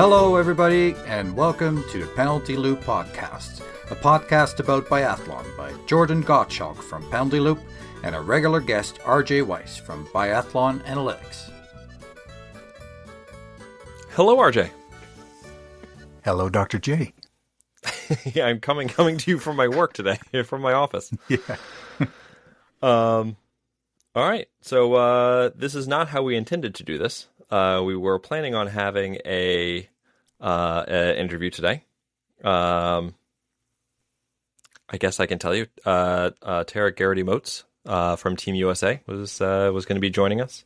Hello, everybody, and welcome to the Penalty Loop Podcast, a podcast about biathlon by Jordan Gottschalk from Penalty Loop and a regular guest, RJ Weiss from Biathlon Analytics. Hello, RJ. Hello, Dr. J. Yeah, I'm coming to you from my work today, from my office. Yeah. All right. So this is not how we intended to do this. We were planning on having a interview today. I guess I can tell you, Tara Garrity-Moats from Team USA was going to be joining us,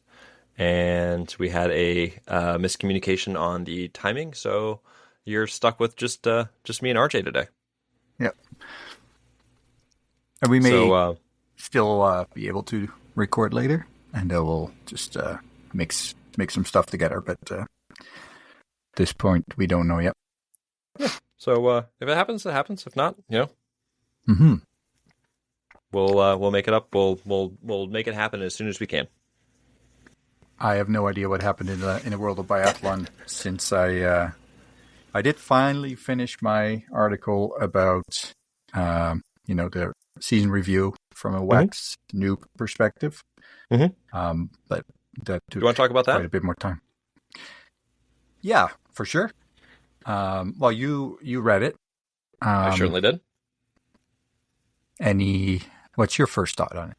and we had a miscommunication on the timing. So you're stuck with just me and RJ today. Yep. And we may still be able to record later, and we'll just make some stuff together. But at this point, we don't know yet. Yeah. So if it happens, it happens. If not, Mm-hmm. We'll make it up. We'll make it happen as soon as we can. I have no idea what happened in the world of biathlon since I did finally finish my article about the season review from a wax new perspective. Mm-hmm. But that took Do you want to talk about that? quite a bit more time. Yeah, for sure. Well, you read it. I certainly did. What's your first thought on it?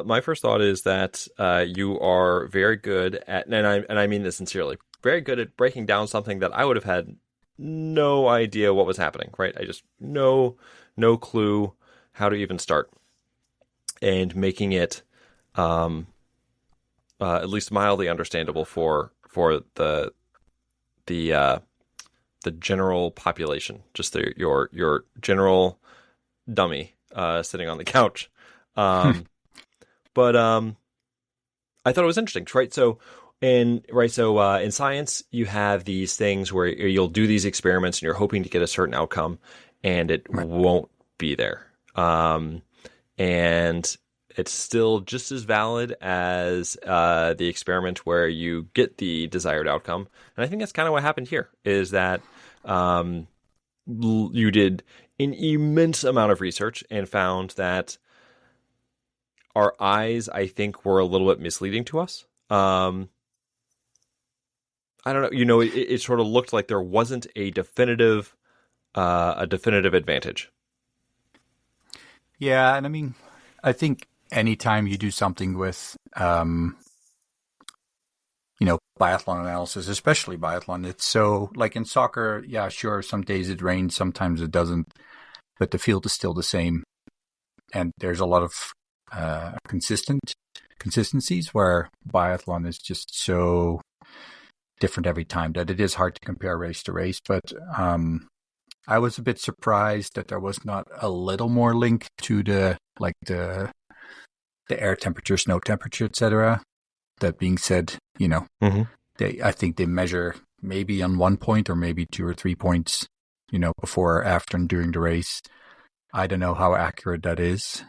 My first thought is that you are very good at, and I mean this sincerely, very good at breaking down something that I would have had no idea what was happening. Right? I just no clue how to even start, and making it at least mildly understandable for the general population, just your general dummy sitting on the couch. But I thought it was interesting, right? So in science, you have these things where you'll do these experiments and you're hoping to get a certain outcome, and it won't be there. And it's still just as valid as the experiment where you get the desired outcome. And I think that's kind of what happened here, is that you did an immense amount of research and found that our eyes, I think, were a little bit misleading to us. I don't know. It sort of looked like there wasn't a definitive advantage. Yeah, and I mean, I think anytime you do something with, biathlon analysis, especially biathlon, it's so, like in soccer, yeah, sure, some days it rains, sometimes it doesn't, but the field is still the same. And there's a lot of consistencies where biathlon is just so different every time that it is hard to compare race to race. But I was a bit surprised that there was not a little more link to the air temperature, snow temperature, etc. That being said, I think they measure maybe on 1 point or maybe 2 or 3 points, before, after, and during the race. I don't know how accurate that is.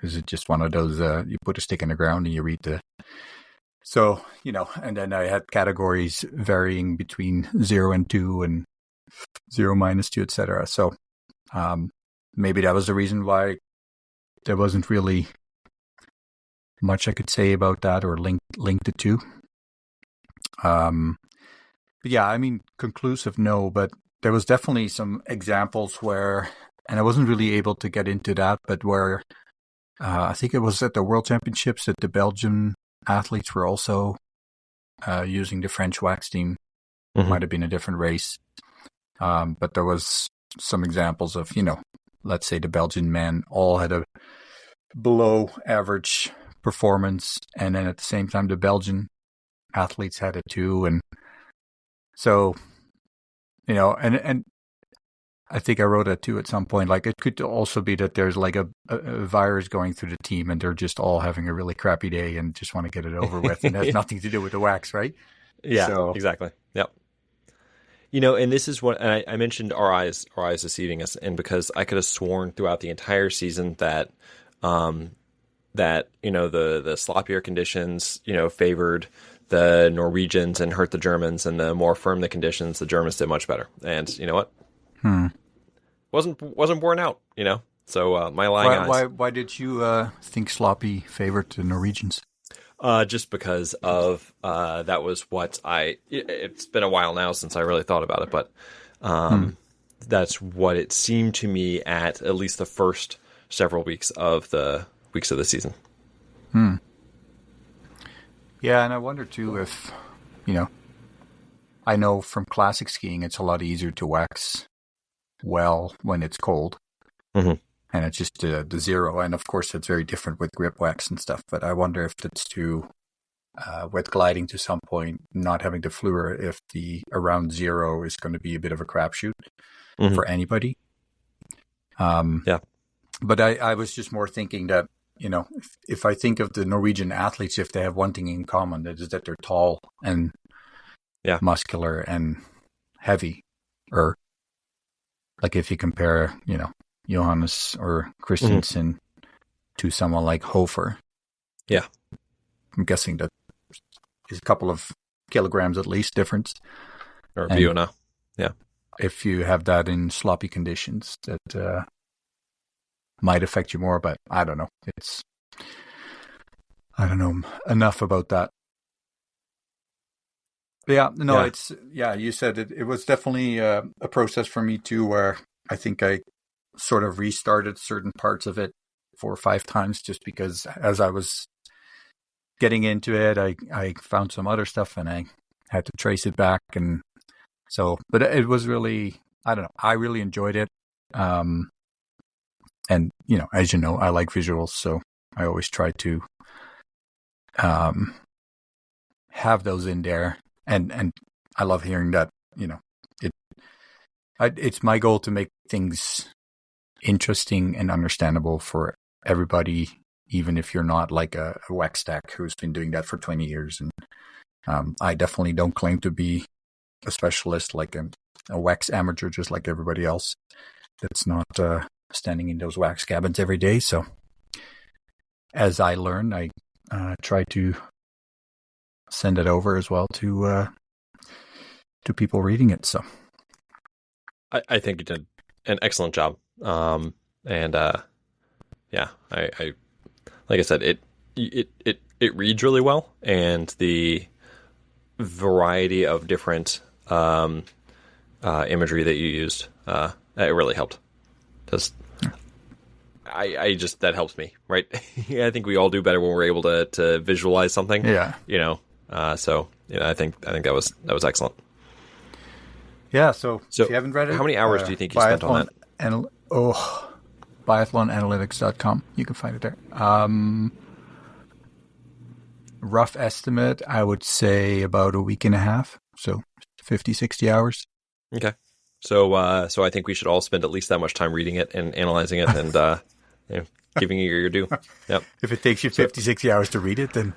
Is it just one of those, you put a stick in the ground and you read so, and then I had categories varying between 0 and 2 and 0 minus 2, etc. So maybe that was the reason why there wasn't really much I could say about that or link the two. But yeah, I mean, conclusive, no, but there was definitely some examples where, and I wasn't really able to get into that, but where I think it was at the World Championships that the Belgian athletes were also using the French wax team. Mm-hmm. Might have been a different race. But there was some examples of, let's say the Belgian men all had a below average performance, and then at the same time the Belgian athletes had it too. And so, and I think I wrote that too at some point. Like, it could also be that there's like a virus going through the team and they're just all having a really crappy day and just want to get it over with, and has nothing to do with the wax, right? Yeah, so. Exactly. Yep. And this is what, and I mentioned our eyes deceiving us, and because I could have sworn throughout the entire season that the sloppier conditions, favored the Norwegians and hurt the Germans, and the more firm the conditions, the Germans did much better. And you know what? Wasn't borne out, So my lying eyes. Why did you think sloppy favored the Norwegians? Just because of that was what it's been a while now since I really thought about it, but that's what it seemed to me at least the first several weeks of the season. Yeah, and I wonder too if, I know from classic skiing it's a lot easier to wax well when it's cold. And it's just the zero. And of course, it's very different with grip wax and stuff. But I wonder if it's to, with gliding to some point, not having the fluor, if the around zero is going to be a bit of a crapshoot for anybody. Yeah. But I was just more thinking that, if I think of the Norwegian athletes, if they have one thing in common, that is that they're tall and muscular and heavy. Or like if you compare, Johannes or Christensen to someone like Hofer. Yeah. I'm guessing that is a couple of kilograms at least difference. Or Biona. Yeah. If you have that in sloppy conditions, that might affect you more, but I don't know. I don't know enough about that. But you said it was definitely a process for me too, where I think I sort of restarted certain parts of it 4 or 5 times just because as I was getting into it, I found some other stuff and I had to trace it back. And so, but it was really, I don't know, I really enjoyed it. And, as you know, I like visuals, so I always try to have those in there. And I love hearing that, it's my goal to make things interesting and understandable for everybody, even if you're not like a wax stack who's been doing that for 20 years. And I definitely don't claim to be a specialist, like a wax amateur, just like everybody else that's not standing in those wax cabins every day. So as I learn, I try to send it over as well to people reading it. So I think you did an excellent job. I like I said, it reads really well, and the variety of different imagery that you used, it really helped. That helps me, right? I think we all do better when we're able to visualize something. Yeah. I think that was excellent. Yeah. So if you haven't read it, how many hours do you think you spent on that? Biathlonanalytics.com. You can find it there. Rough estimate, I would say about a week and a half. So 50, 60 hours. Okay. So I think we should all spend at least that much time reading it and analyzing it and giving it your due. Yep. If it takes you 50, 60 hours to read it, then...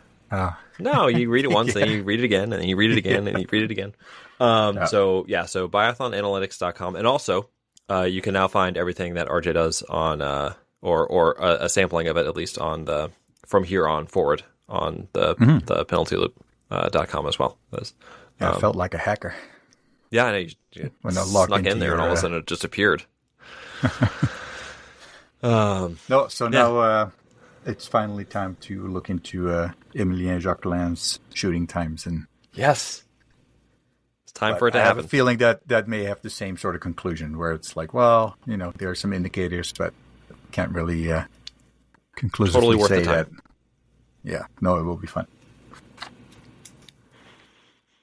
No, you read it once, then you read it again, and then you read it again, and you read it again. So biathlonanalytics.com. And also, you can now find everything that RJ does on, or a sampling of it, at least on from here on forward on the penaltyloop.com as well. I felt like a hacker. Yeah, I know. You when I logged snuck in there, and all of a sudden it just appeared. Now it's finally time to look into Emilien Jacquelin's shooting times. And yes, it's time for it to happen. I have a feeling that may have the same sort of conclusion, where it's like, well, there are some indicators, but can't really conclusively say that. Yeah, no, it will be fun.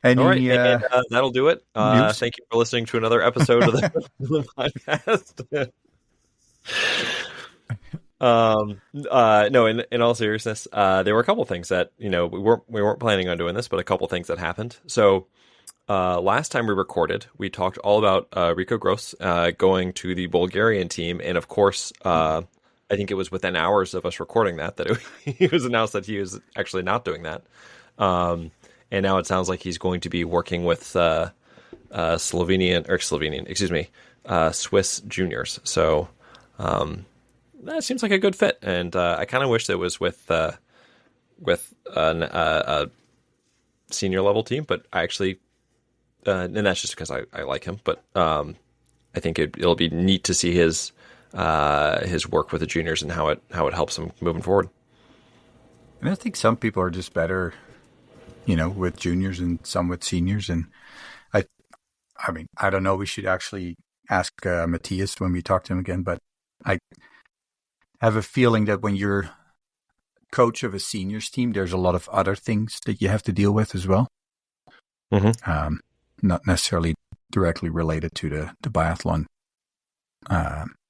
All right, and that'll do it. Thank you for listening to another episode of the podcast. No, in all seriousness, there were a couple things that we weren't planning on doing this, but a couple things that happened. So last time we recorded, we talked all about Ricco Gross going to the Bulgarian team, and of course, I think it was within hours of us recording that it was announced that he was actually not doing that. And now it sounds like he's going to be working with Swiss juniors. So that seems like a good fit, and I kind of wish that it was with senior level team, but I actually, and that's just because I like him, but I think it'll be neat to see his work with the juniors and how it helps him moving forward. And I think some people are just better, with juniors and some with seniors. And I mean, I don't know. We should actually ask Matthias when we talk to him again. But I have a feeling that when you're coach of a seniors team, there's a lot of other things that you have to deal with as well. Mm-hmm. Not necessarily directly related to the biathlon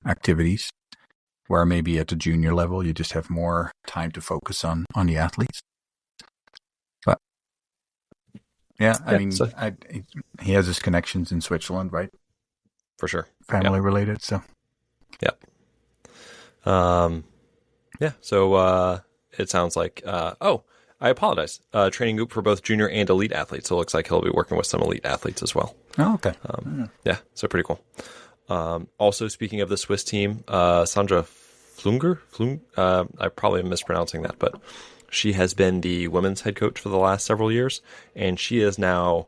activities, where maybe at the junior level you just have more time to focus on the athletes. But yeah, I mean, he has his connections in Switzerland, right? For sure, family related. So yeah, yeah. So it sounds like I apologize. Training group for both junior and elite athletes. So it looks like he'll be working with some elite athletes as well. Oh, okay. Yeah, so pretty cool. Also, speaking of the Swiss team, Sandra Flunger, I probably am mispronouncing that, but she has been the women's head coach for the last several years, and she is now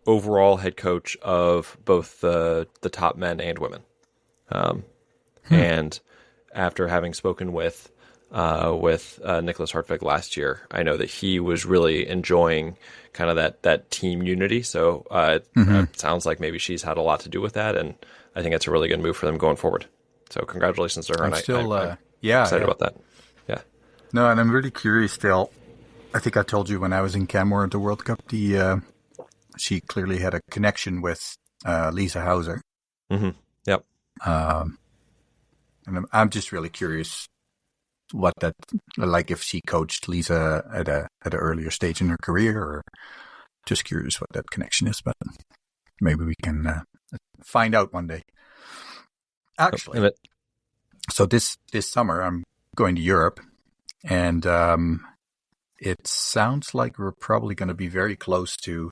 overall head coach of both the top men and women. And after having spoken with Nicholas Hartwig last year, I know that he was really enjoying kind of that team unity. So it sounds like maybe she's had a lot to do with that, and I think it's a really good move for them going forward. So congratulations to her. I'm excited about that. Yeah. No, and I'm really curious still. I think I told you when I was in Canmore at the World Cup, she clearly had a connection with Lisa Hauser. Mm-hmm. Yep. And I'm just really curious what that, like if she coached Lisa at an earlier stage in her career, or just curious what that connection is. But maybe we can find out one day. Actually, so this summer I'm going to Europe, and it sounds like we're probably going to be very close to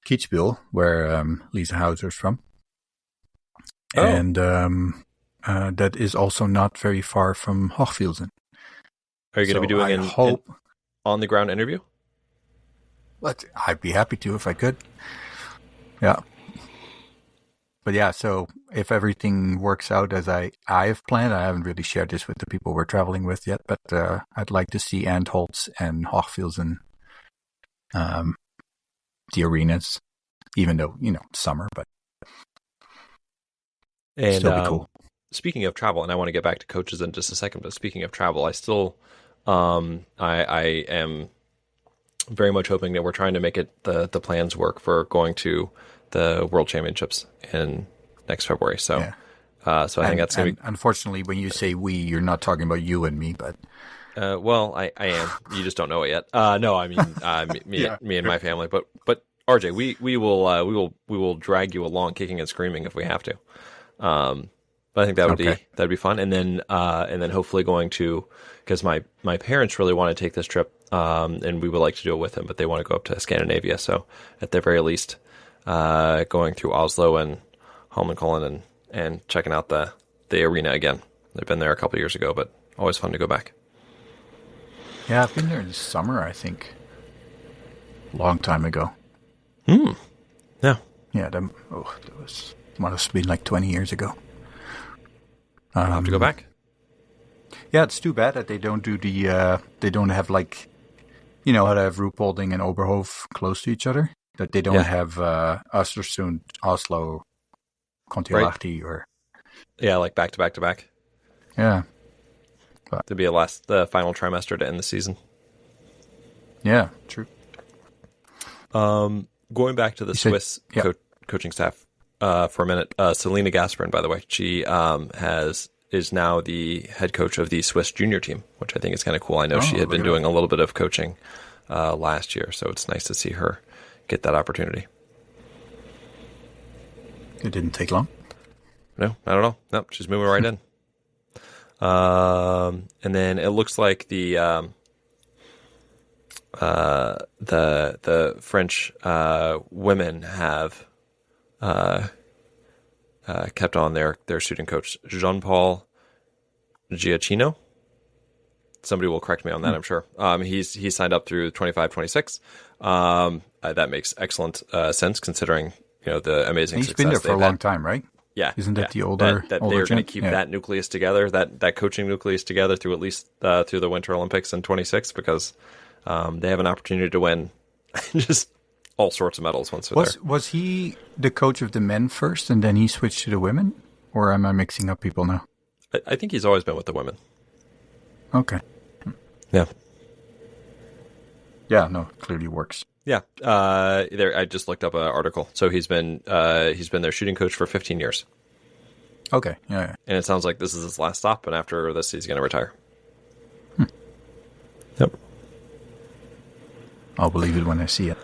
Kitzbühel, where Lisa Hauser is from. Oh. And that is also not very far from Hochfilzen. Are you going to be doing an on-the-ground interview? I'd be happy to if I could. Yeah. But yeah, so if everything works out as I have planned, I haven't really shared this with the people we're traveling with yet, but I'd like to see Antholz and Hochfilzen, the arenas, even though, it's summer, but still be cool. Speaking of travel, and I want to get back to coaches in just a second, but speaking of travel, I still, I am very much hoping that we're trying to make it the plans work for going to the World Championships in next February. So, so I think that's going to be. Unfortunately, when you say we, you're not talking about you and me, but. Well, I am. You just don't know it yet. No, I mean me and my family. But RJ, we will drag you along, kicking and screaming if we have to. But I think that'd be fun. And then hopefully going to, because my parents really want to take this trip, and we would like to do it with them, but they want to go up to Scandinavia. So at the very least, going through Oslo and Holmenkollen and checking out the arena again. They've been there a couple of years ago, but always fun to go back. Yeah, I've been there in the summer, I think. Long time ago. Yeah. Yeah, that must have been like 20 years ago. I'll have to go back. Yeah, it's too bad that they don't do they don't have like, how to have Ruhpolding and Oberhof close to each other. That they don't have Östersund, Oslo, Kontiolahti, or... Yeah, like back to back to back. Yeah. But to be the final trimester to end the season. Yeah, true. Going back to the Swiss coaching staff for a minute, Selina Gasperin, by the way, she is now the head coach of the Swiss junior team, which I think is kind of cool. I know she had been doing a little bit of coaching last year, so it's nice to see her get that opportunity. It didn't take long. No, I don't know. Nope, she's moving right in. And then it looks like the French women have kept on their student coach Jean-Paul Giacchino. somebody will correct me on that. I'm sure. He's signed up through 25-26. That makes excellent sense considering the amazing. He's success been there for a long time, right? Yeah, isn't that the older? That older they're going to keep that nucleus together, that coaching nucleus together through at least through the Winter Olympics in 26, because they have an opportunity to win just all sorts of medals once they're there. Was he the coach of the men first, and then he switched to the women, or am I mixing up people now? I think he's always been with the women. Okay. Yeah. Yeah. No, clearly works. Yeah. I just looked up an article. So he's been their shooting coach for 15 years. Okay. Yeah. And it sounds like this is his last stop, and after this, he's going to retire. Yep. I'll believe it when I see it.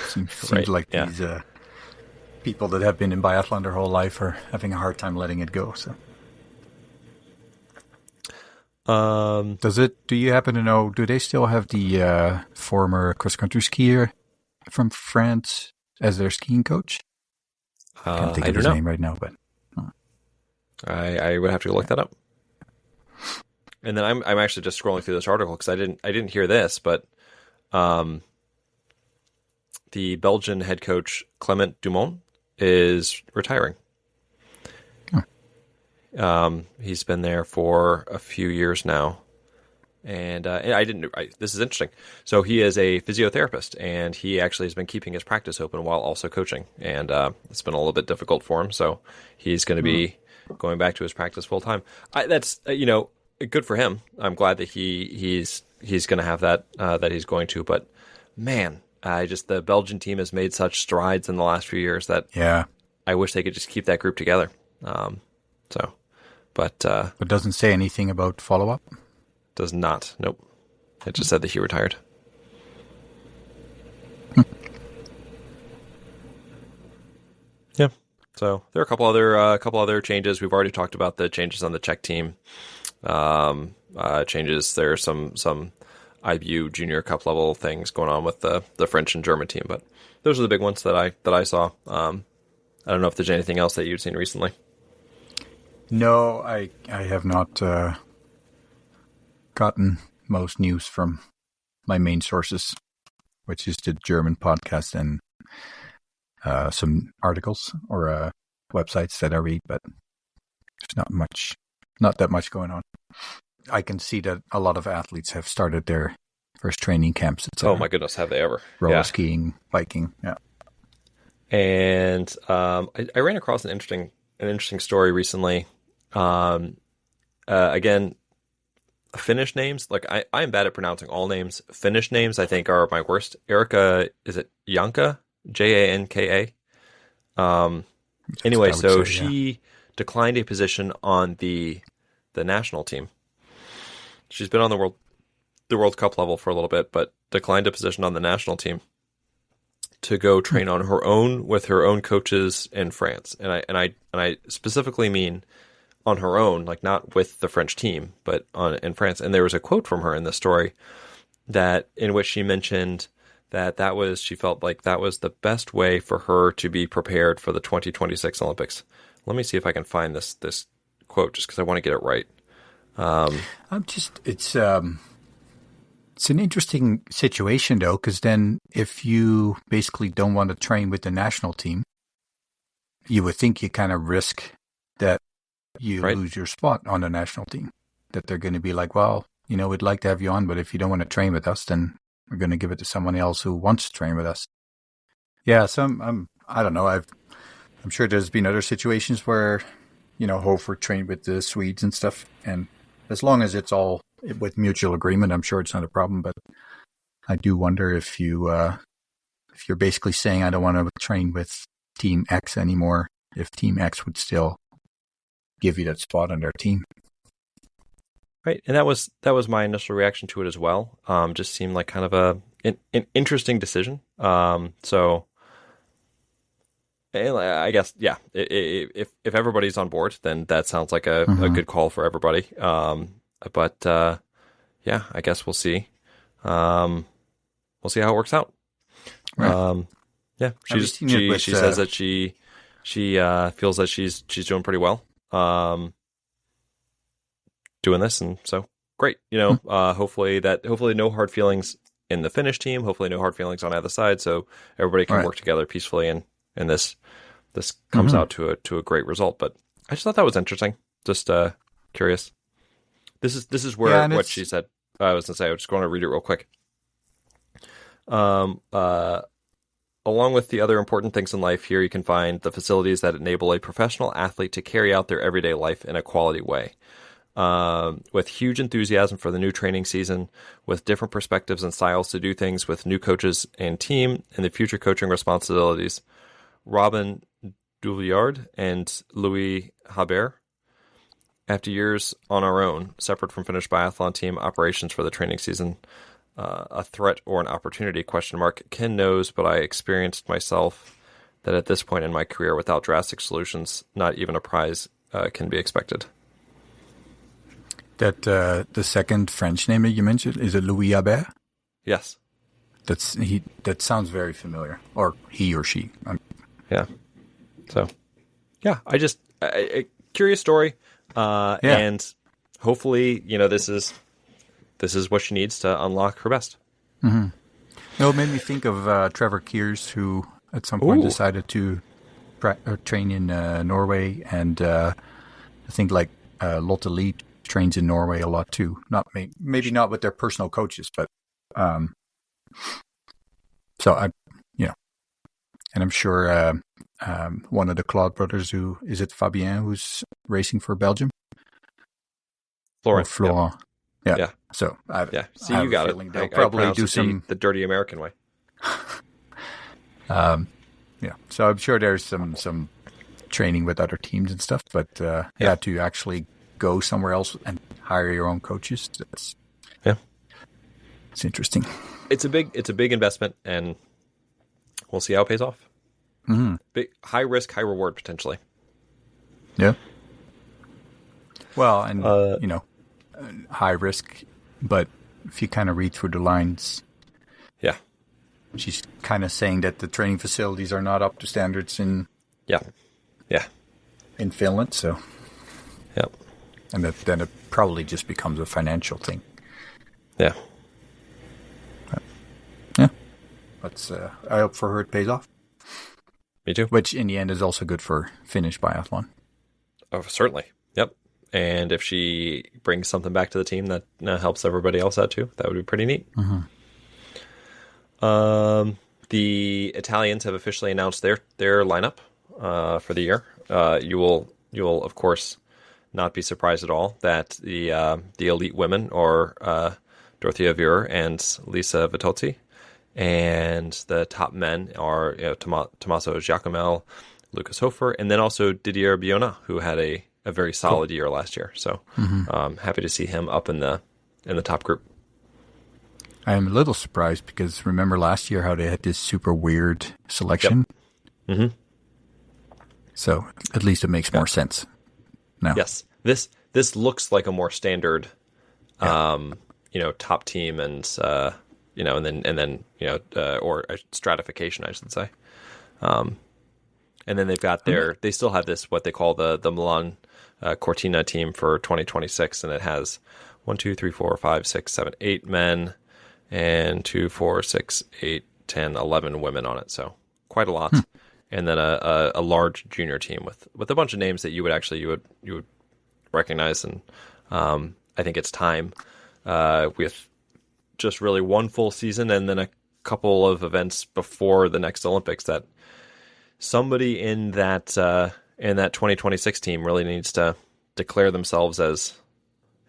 Seems like these people that have been in biathlon their whole life are having a hard time letting it go. So, do you happen to know? Do they still have the former cross-country skier from France as their skiing coach? I can't think of his name right now, but I would have to look that up. And then I'm actually just scrolling through this article because I didn't hear this, but the Belgian head coach Clement Dumont is retiring. He's been there for a few years now, and this is interesting. So he is a physiotherapist, and he actually has been keeping his practice open while also coaching, and it's been a little bit difficult for him. So he's going to be going back to his practice full time. That's good for him. I'm glad that he's going to have that he's going to. But man, the Belgian team has made such strides in the last few years that I wish they could just keep that group together. But doesn't say anything about follow-up? Does not. Nope. It just said that he retired. Yeah. So there are a couple other changes. We've already talked about the changes on the Czech team. Changes. There are some IBU Junior Cup level things going on with the French and German team, but those are the big ones that I saw. I don't know if there's anything else that you've seen recently. No, I have not gotten most news from my main sources, which is the German podcast and some articles or websites that I read, but there's not that much going on. I can see that a lot of athletes have started their first training camps. Oh my goodness, have they ever? Roller skiing, biking, yeah. And I ran across an interesting story recently. Again, Finnish names. Like I'm bad at pronouncing all names. Finnish names, I think, are my worst. Erica, is it Janka? Janka. Anyway, so she declined a position on the national team. She's been on the World Cup level for a little bit, but declined a position on the national team to go train on her own with her own coaches in France. And I specifically mean on her own, like not with the French team, but in France. And there was a quote from her in the story in which she mentioned that she felt like that was the best way for her to be prepared for the 2026 Olympics. Let me see if I can find this quote just because I want to get it right. It's an interesting situation though, because then if you basically don't want to train with the national team, you would think you kind of risk that you lose your spot on the national team. That they're going to be like, well, we'd like to have you on, but if you don't want to train with us, then we're going to give it to someone else who wants to train with us. Yeah, I don't know. I'm sure there's been other situations where, Hofer trained with the Swedes and stuff, and as long as it's all with mutual agreement, I'm sure it's not a problem. But I do wonder if you're basically saying I don't want to train with Team X anymore, if Team X would still give you that spot on their team. Right, and that was my initial reaction to it as well. Just seemed like kind of an interesting decision. So I guess if everybody's on board, then that sounds like a good call for everybody. But I guess we'll see. We'll see how it works out. Right. She says that she feels that she's doing pretty well. Doing this, and so great. Hopefully no hard feelings in the Finnish team. Hopefully no hard feelings on either side. So everybody can work together peacefully, and this comes out to a great result. But I just thought that was interesting. Just curious. This is where what she said. I was just going to read it real quick. Along with the other important things in life, here you can find the facilities that enable a professional athlete to carry out their everyday life in a quality way. With huge enthusiasm for the new training season, with different perspectives and styles to do things, with new coaches and team, and the future coaching responsibilities, Robin Douillard and Louis Habert. After years on our own, separate from Finnish biathlon team operations for the training season, a threat or an opportunity, ? Ken knows, but I experienced myself that at this point in my career, without drastic solutions, not even a prize can be expected. That the second French name that you mentioned, is it Louis Habert? Yes. That sounds very familiar, or he or she. Yeah. So, yeah, a curious story. And hopefully, this is what she needs to unlock her best. Mm-hmm. It made me think of Trevor Kears, who at some point decided to train in Norway, and I think Lotte Lee trains in Norway a lot too. Maybe not with their personal coaches, but so and I'm sure one of the Claude brothers, is it Fabien, who's racing for Belgium? Florent. Yeah. So See, you got it. They'll probably do the dirty American way. So I'm sure there's some training with other teams and stuff, but to actually go somewhere else and hire your own coaches, it's interesting. It's a big investment, and we'll see how it pays off. Mm-hmm. Big, high risk, high reward potentially. Yeah. Well, and high risk, but if you kind of read through the lines, she's kind of saying that the training facilities are not up to standards in in Finland. So and then it probably just becomes a financial thing. Yeah. But I hope for her it pays off. Me too. Which in the end is also good for Finnish biathlon. Oh, certainly. Yep. And if she brings something back to the team that helps everybody else out too, that would be pretty neat. Mm-hmm. The Italians have officially announced their lineup for the year. You will of course not be surprised at all that the elite women are Dorothea Vier and Lisa Vitozzi. And the top men are Tommaso Giacomel, Lucas Hofer, and then also Didier Biona, who had a very solid year last year. So happy to see him up in the top group. I am a little surprised because remember last year how they had this super weird selection? Yep. Mm-hmm. So at least it makes more sense now. Yes. This looks like a more standard top team and and then or a stratification, I should say. And then they've got they still have this, what they call the Milan Cortina team for 2026. And it has 1, 2, 3, 4, 5, 6, 7, 8 men and 2, 4, 6, 8, 10, 11 women on it. So quite a lot. And then a large junior team with a bunch of names that you would recognize. And I think it's time with just really one full season and then a couple of events before the next Olympics that somebody in that 2026 team really needs to declare themselves as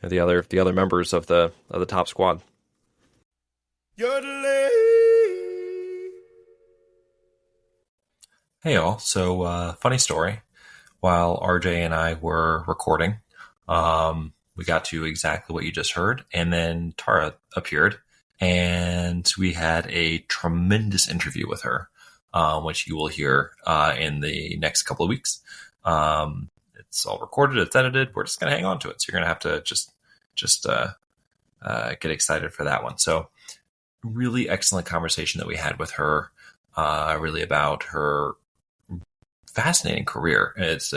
the other members of the top squad. Hey all, so funny story. While RJ and I were recording, we got to exactly what you just heard, and then Tara appeared, and we had a tremendous interview with her, which you will hear in the next couple of weeks. It's all recorded, it's edited. We're just going to hang on to it, so you're going to have to just get excited for that one. So, really excellent conversation that we had with her, really about her fascinating career. It's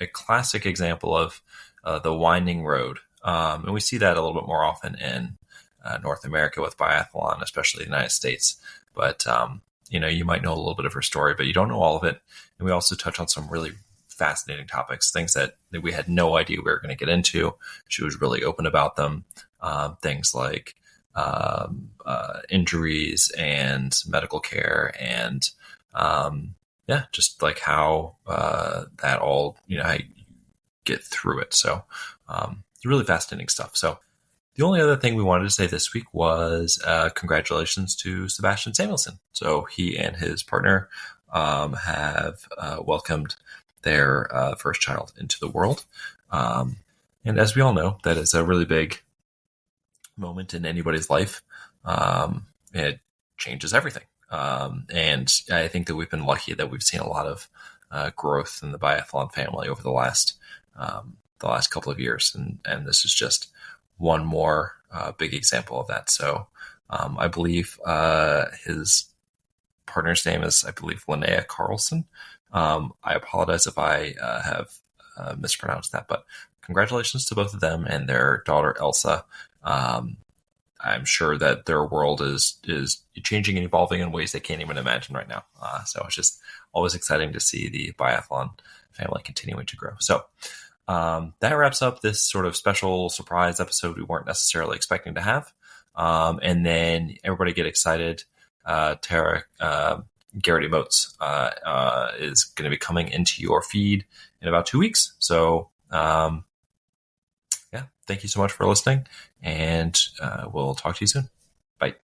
a classic example of the winding road And we see that a little bit more often in North America with biathlon, especially the United States. But, you might know a little bit of her story, but you don't know all of it. And we also touch on some really fascinating topics, things that we had no idea we were going to get into. She was really open about them. Things like injuries and medical care and, just like how that all, how you get through it. So really fascinating stuff. So the only other thing we wanted to say this week was congratulations to Sebastian Samuelsson. So he and his partner have welcomed their first child into the world. And as we all know, that is a really big moment in anybody's life. It changes everything. And I think that we've been lucky that we've seen a lot of growth in the biathlon family over the last couple of years. And this is just one more big example of that. So I believe his partner's name is, Linnea Carlson. I apologize if I have mispronounced that, but congratulations to both of them and their daughter, Elsa. I'm sure that their world is changing and evolving in ways they can't even imagine right now. So it's just always exciting to see the biathlon family continuing to grow. So that wraps up this sort of special surprise episode we weren't necessarily expecting to have. And then everybody get excited. Tara Garrett Emotes is going to be coming into your feed in about 2 weeks. So thank you so much for listening, and we'll talk to you soon. Bye.